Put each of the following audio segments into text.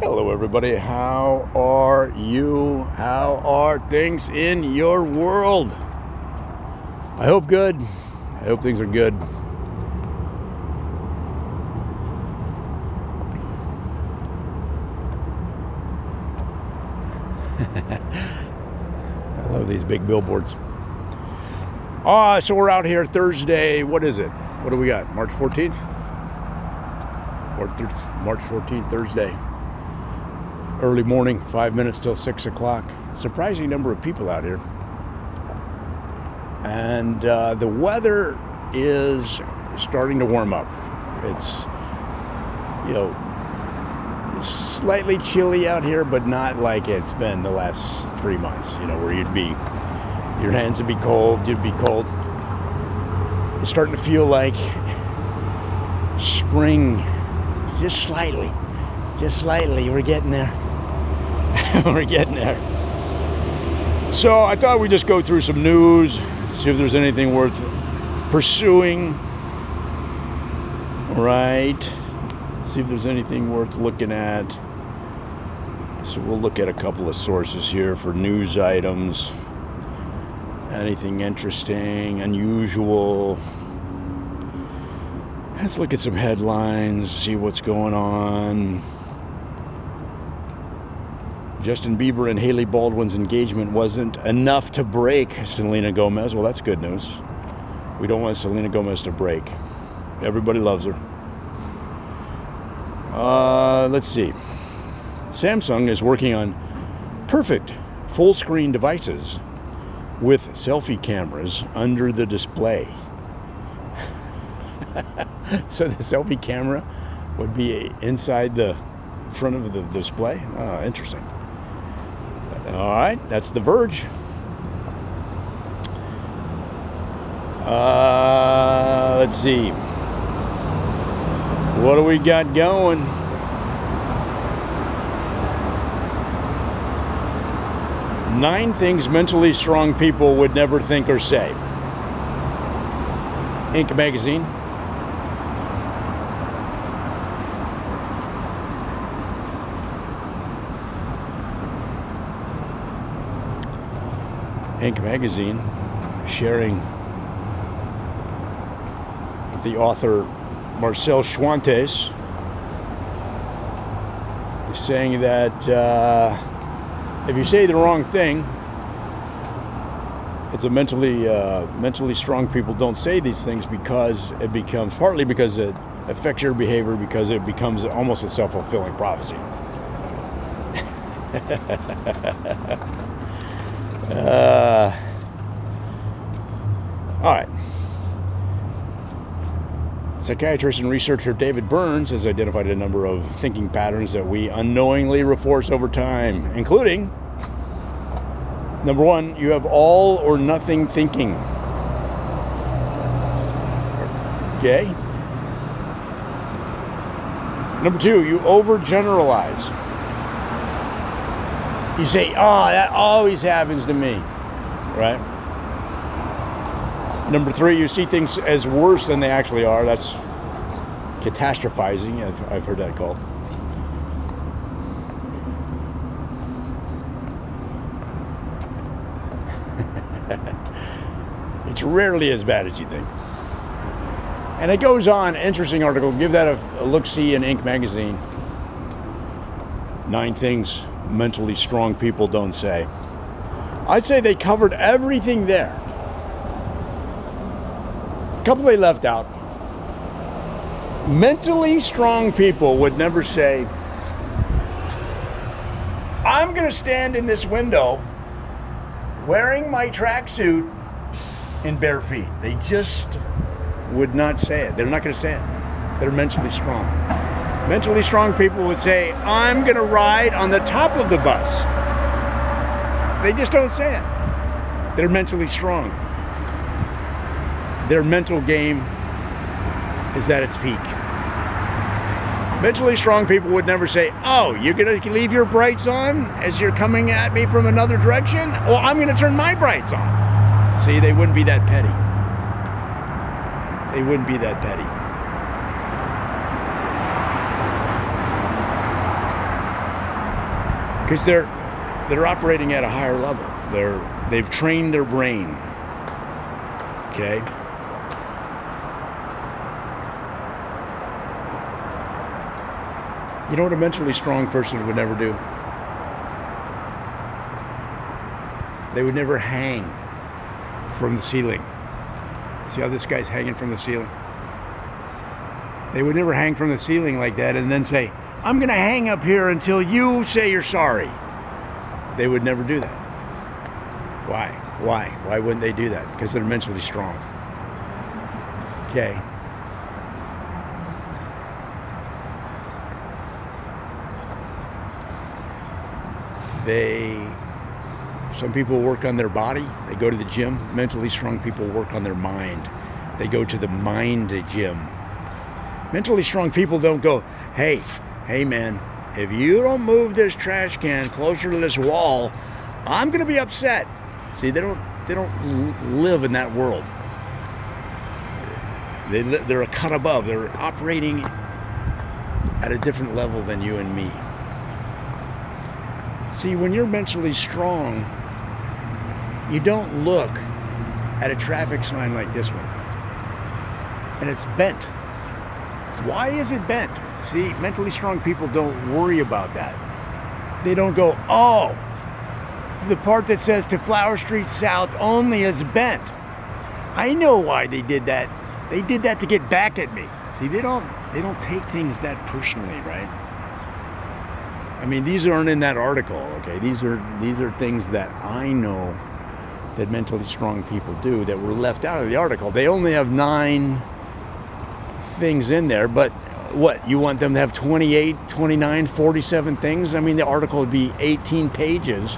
Hello everybody, how are you? How are things in your world? I hope good. I hope things are good. I love these big billboards. So we're out here Thursday. What is it? What do we got? March 14th? March 14th, Thursday. Early morning, 5 minutes till 6 o'clock. Surprising number of people out here. And the weather is starting to warm up. It's, slightly chilly out here, but not like it's been the last 3 months, where your hands would be cold, you'd be cold. It's starting to feel like spring, just slightly, we're getting there. We're getting there. So I thought we'd just go through some news, see if there's anything worth pursuing. Right. See if there's anything worth looking at. So we'll look at a couple of sources here for news items. Anything interesting, unusual. Let's look at some headlines, see what's going on. Justin Bieber and Hailey Baldwin's engagement wasn't enough to break Selena Gomez. Well, that's good news. We don't want Selena Gomez to break. Everybody loves her. Let's see. Samsung is working on perfect full-screen devices with selfie cameras under the display. So the selfie camera would be inside the front of the display? Oh, interesting. All right, that's The Verge. Let's see. What do we got going? Nine things mentally strong people would never think or say. Inc. magazine. Inc. magazine sharing the author Marcel Schwantes is saying that if you say the wrong thing, it's a mentally strong people don't say these things because it becomes partly because it affects your behavior, because it becomes almost a self-fulfilling prophecy. All right. Psychiatrist and researcher David Burns has identified a number of thinking patterns that we unknowingly reinforce over time, including, number one, you have all or nothing thinking. Okay. Number two, you overgeneralize. You say, oh, that always happens to me, right? Number three, you see things as worse than they actually are. That's catastrophizing, I've heard that called. It's rarely as bad as you think. And it goes on, interesting article, give that a look-see in Inc. magazine. 9 things mentally strong people don't say. I'd say they covered everything there. A couple they left out. Mentally strong people would never say, I'm going to stand in this window wearing my tracksuit in bare feet. They just would not say it. They're not going to say it. They're mentally strong. Mentally strong people would say, I'm going to ride on the top of the bus. They just don't say it. They're mentally strong. Their mental game is at its peak. Mentally strong people would never say, oh, you're going to leave your brights on as you're coming at me from another direction? Well, I'm going to turn my brights on. See, they wouldn't be that petty. They wouldn't be that petty. Because they're operating at a higher level. They've trained their brain. Okay. You know what a mentally strong person would never do? They would never hang from the ceiling. See how this guy's hanging from the ceiling? They would never hang from the ceiling like that and then say, I'm going to hang up here until you say you're sorry. They would never do that. Why? Why wouldn't they do that? Because they're mentally strong. Okay. Some people work on their body. They go to the gym. Mentally strong people work on their mind. They go to the mind gym. Mentally strong people don't go, hey man, if you don't move this trash can closer to this wall, I'm going to be upset. See, they don't live in that world. They're a cut above. They're operating at a different level than you and me. See, when you're mentally strong, you don't look at a traffic sign like this one and it's bent. Why is it bent? See, mentally strong people don't worry about that. They don't go, oh, the part that says to Flower Street South only is bent. I know why they did that. They did that to get back at me. See, they don't take things that personally, right? I mean, these aren't in that article, okay? These are things that I know that mentally strong people do that were left out of the article. They only have 9 things in there, but what, you want them to have 28, 29, 47 things? I mean, the article would be 18 pages,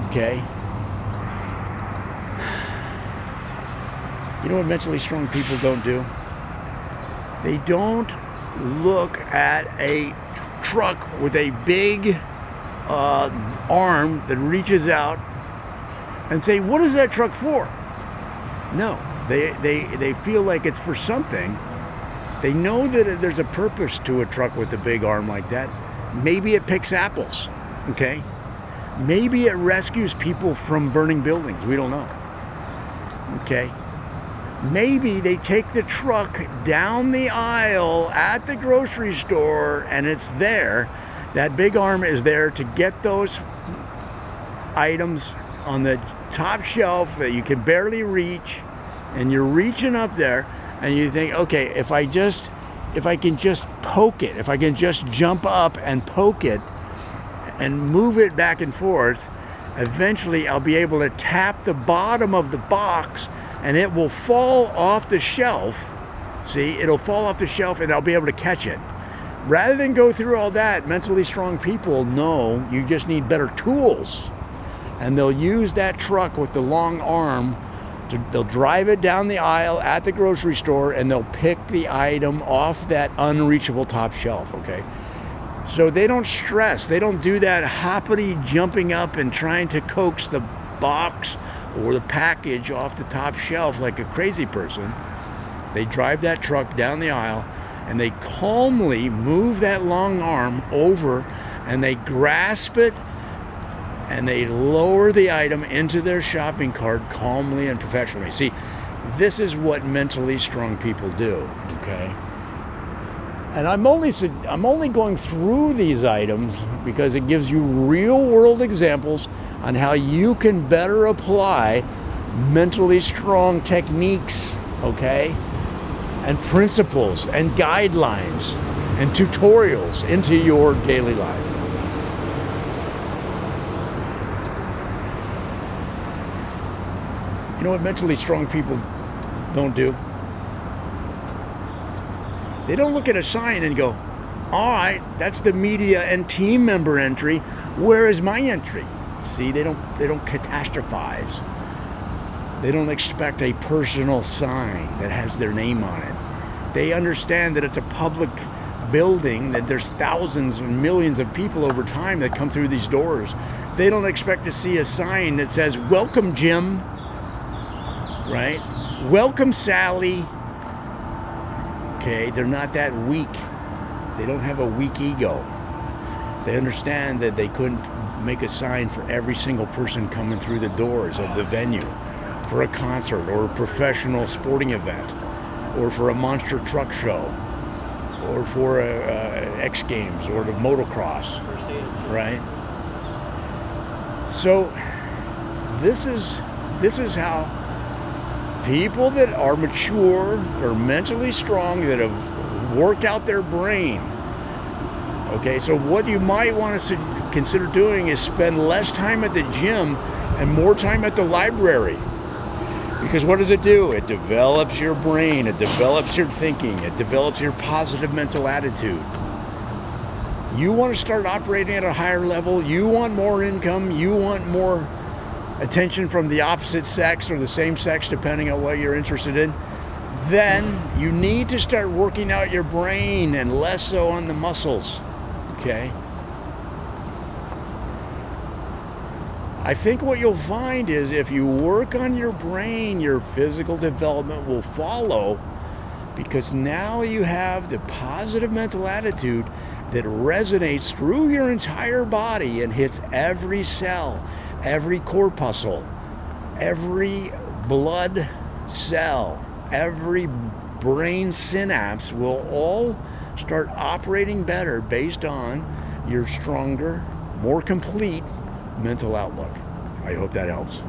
okay? You know what mentally strong people don't do? They don't look at a truck with a big arm that reaches out and say, what is that truck for? No, they feel like it's for something. They know that there's a purpose to a truck with a big arm like that. Maybe it picks apples, okay? Maybe it rescues people from burning buildings. We don't know, okay? Maybe they take the truck down the aisle at the grocery store and it's there. That big arm is there to get those items on the top shelf that you can barely reach, and you're reaching up there and you think, okay, if I can just poke it, if I can just jump up and poke it and move it back and forth, eventually I'll be able to tap the bottom of the box and it will fall off the shelf. See, it'll fall off the shelf and I'll be able to catch it. Rather than go through all that, mentally strong people know you just need better tools. And they'll use that truck with the long arm, they'll drive it down the aisle at the grocery store and they'll pick the item off that unreachable top shelf, okay? So they don't stress. They don't do that hoppity jumping up and trying to coax the box or the package off the top shelf like a crazy person. They drive that truck down the aisle and they calmly move that long arm over and they grasp it and they lower the item into their shopping cart calmly and professionally. See, this is what mentally strong people do, okay? And I'm only going through these items because it gives you real world examples on how you can better apply mentally strong techniques, okay? And principles and guidelines and tutorials into your daily life. You know what mentally strong people don't do? They don't look at a sign and go, all right, that's the media and team member entry. Where is my entry? See, they don't catastrophize. They don't expect a personal sign that has their name on it. They understand that it's a public building, that there's thousands and millions of people over time that come through these doors. They don't expect to see a sign that says, welcome, Jim, right? Welcome, Sally. Okay, they're not that weak. They don't have a weak ego. They understand that they couldn't make a sign for every single person coming through the doors of the venue for a concert or a professional sporting event or for a monster truck show or for X Games or the motocross, right? So this is how people that are mature or mentally strong, that have worked out their brain. Okay, so what you might want to consider doing is spend less time at the gym and more time at the library. Because what does it do? It develops your brain, it develops your thinking, it develops your positive mental attitude. You want to start operating at a higher level, you want more income, you want more attention from the opposite sex or the same sex, depending on what you're interested in, then you need to start working out your brain and less so on the muscles. Okay? I think what you'll find is if you work on your brain, your physical development will follow, because now you have the positive mental attitude that resonates through your entire body and hits every cell, every corpuscle, every blood cell, every brain synapse will all start operating better based on your stronger, more complete mental outlook. I hope that helps.